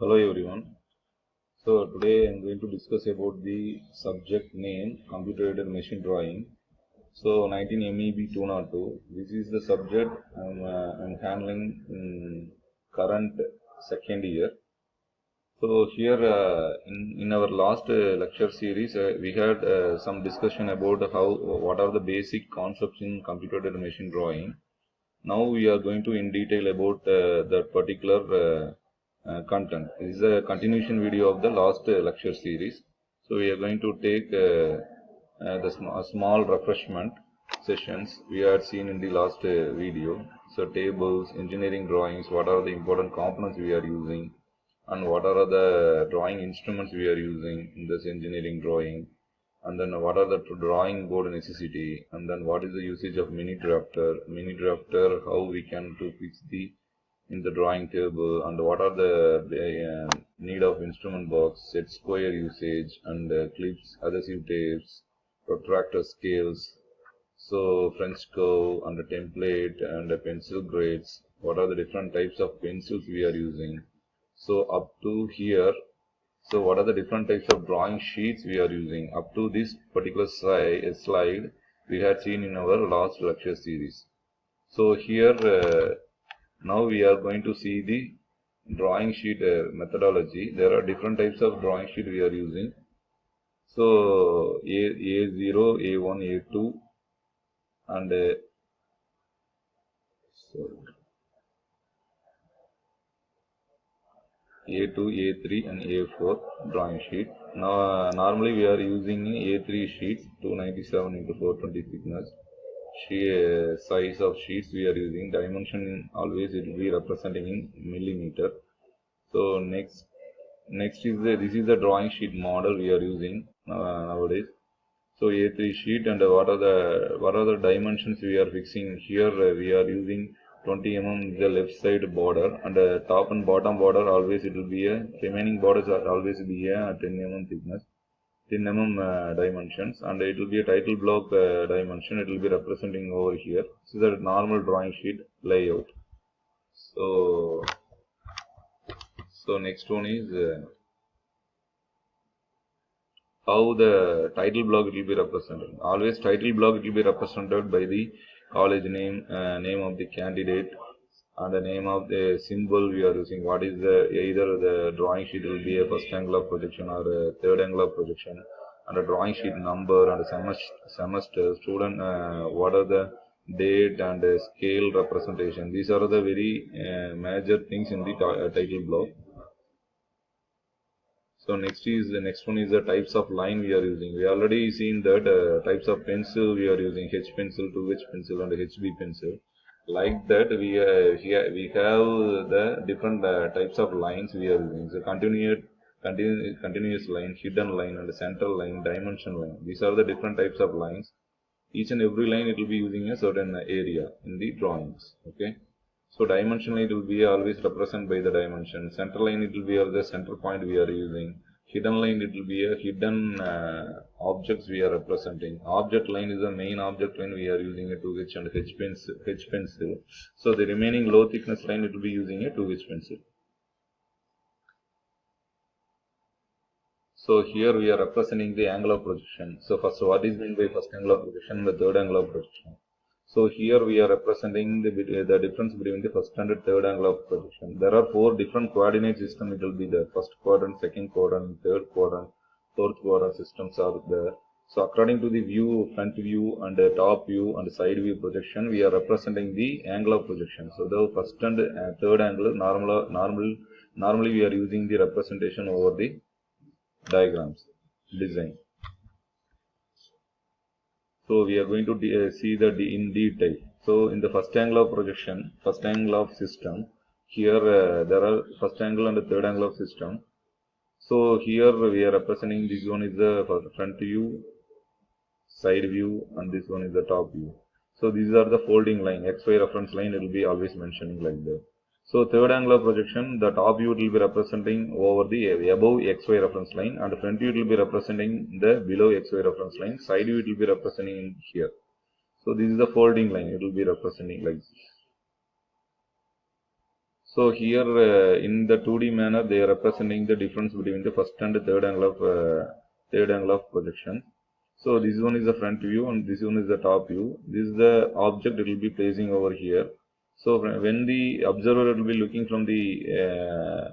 Hello everyone. So today I'm going to discuss about the subject name computer-aided machine drawing. So 19 MEB 202. This is the subject I'm handling in current second year. So here in our last lecture series we had some discussion about what are the basic concepts in computer-aided machine drawing. Now we are going to in detail about that particular content. This is a continuation video of the last lecture series. So we are going to take a small refreshment sessions we had seen in the last video. So tables, engineering drawings, what are the important components we are using, and what are the drawing instruments we are using in this engineering drawing, and then what are the drawing board necessity, and then what is the usage of mini drafter, how we can to fix the in the drawing table, and what are the need of instrument box, set square usage, and clips, adhesive tapes, protractor scales, so French curve and a template and a pencil grades, what are the different types of pencils we are using. So up to here, so what are the different types of drawing sheets we are using? Up to this particular slide we had seen in our last lecture series. So here now we are going to see the drawing sheet methodology. There are different types of drawing sheet we are using. So A0, A1, A2 and A2, A3 and A4 drawing sheet. Now normally we are using A3 sheets, 297 into 420 thickness. Size of sheets we are using, dimension always it will be representing in millimeter. So next is this is the drawing sheet model we are using nowadays. So A3 sheet, and what are the dimensions we are fixing here? We are using 20 mm the left side border, and top and bottom border always it will be a remaining borders are always be a 10 mm thickness, 10 mm dimensions, and it will be a title block dimension. It will be representing over here. This is a normal drawing sheet layout. So next one is how the title block it will be represented. Always title block it will be represented by the college name, name of the candidate, and the name of the symbol we are using. What is either the drawing sheet will be a first angle of projection or a third angle of projection, and a drawing sheet number and a semester student. What are the date and scale representation? These are the very major things in the title block. So next one is the types of line we are using. We already seen that types of pencil we are using: H pencil, 2H pencil, and HB pencil. Like that, here we have the different types of lines we are using. So continuous line, hidden line, and central line, dimension line. These are the different types of lines. Each and every line it will be using a certain area in the drawings. Okay. So dimension line it will be always represented by the dimension. Center line it will be the center point we are using. Hidden line it will be a hidden objects we are representing. Object line is the main object line we are using a 2H and H pencil. So the remaining low thickness line it will be using a 2H pencil. So here we are representing the angle of projection. So first, what is meant by first angle of projection and the third angle of projection? So here we are representing the difference between the first and the third angle of projection. There are 4 different coordinate systems. It will be the first quadrant, second quadrant, third quadrant, fourth quadrant systems are there. So according to the view, front view and the top view and side view projection, we are representing the angle of projection. So the first and third angle normally we are using the representation over the diagrams design. So we are going to see that in detail. So in the first angle of projection, first angle of system, here there are first angle and the third angle of system. So here we are representing this one is the front view, side view, and this one is the top view. So these are the folding line, XY reference line. It will be always mentioning like that. So third angle of projection, the top view will be representing over the above XY reference line, and the front view will be representing the below XY reference line. Side view it will be representing here. So this is the folding line. It will be representing like this. So here in the 2D manner, they are representing the difference between the first and the third angle of projection. So this one is the front view and this one is the top view. This is the object it will be placing over here. So when the observer will be looking from the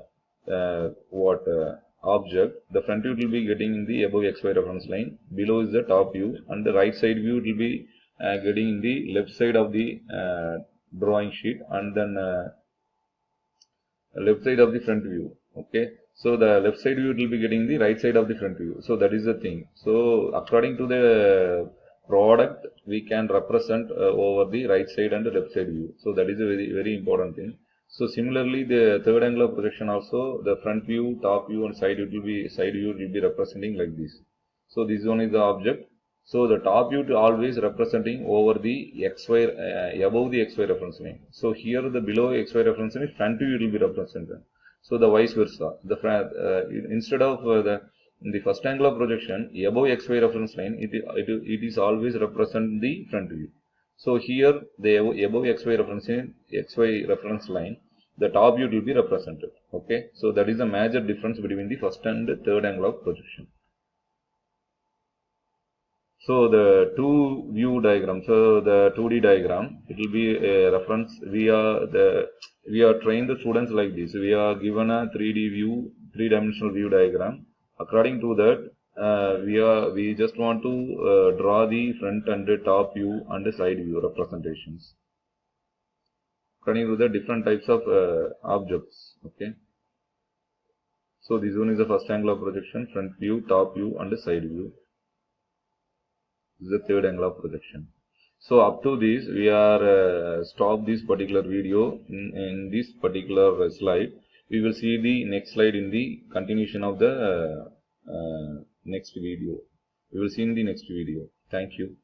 object, the front view will be getting in the above XY reference line. Below is the top view, and the right side view will be getting in the left side of the drawing sheet, and then left side of the front view. Okay, so the left side view will be getting the right side of the front view. So that is the thing. So according to the product, we can represent over the right side and the left side view. So that is a very important thing. So similarly, the third angle of projection also, the front view, top view, and side view will be representing like this. So this one is the object. So the top view always representing over the XY above the XY reference line. So here the below XY reference line front view will be represented. So the vice versa. Instead of in the first angle of projection above XY reference line, it is always represent the front view. So here the above XY reference line, the top view will be represented. Okay, so that is the major difference between the first and the third angle of projection. So the two view diagram, so the 2D diagram, it will be a reference. We are trained the students like this. We are given a 3D view, three-dimensional view diagram. According to that, we just want to draw the front and the top view and the side view representations according to the different types of objects. Okay. So this one is the first angle of projection, front view, top view, and the side view. This is the third angle of projection. So up to this, we are stop this particular video in this particular slide. We will see the next slide in the continuation of the next video. We will see in the next video. Thank you.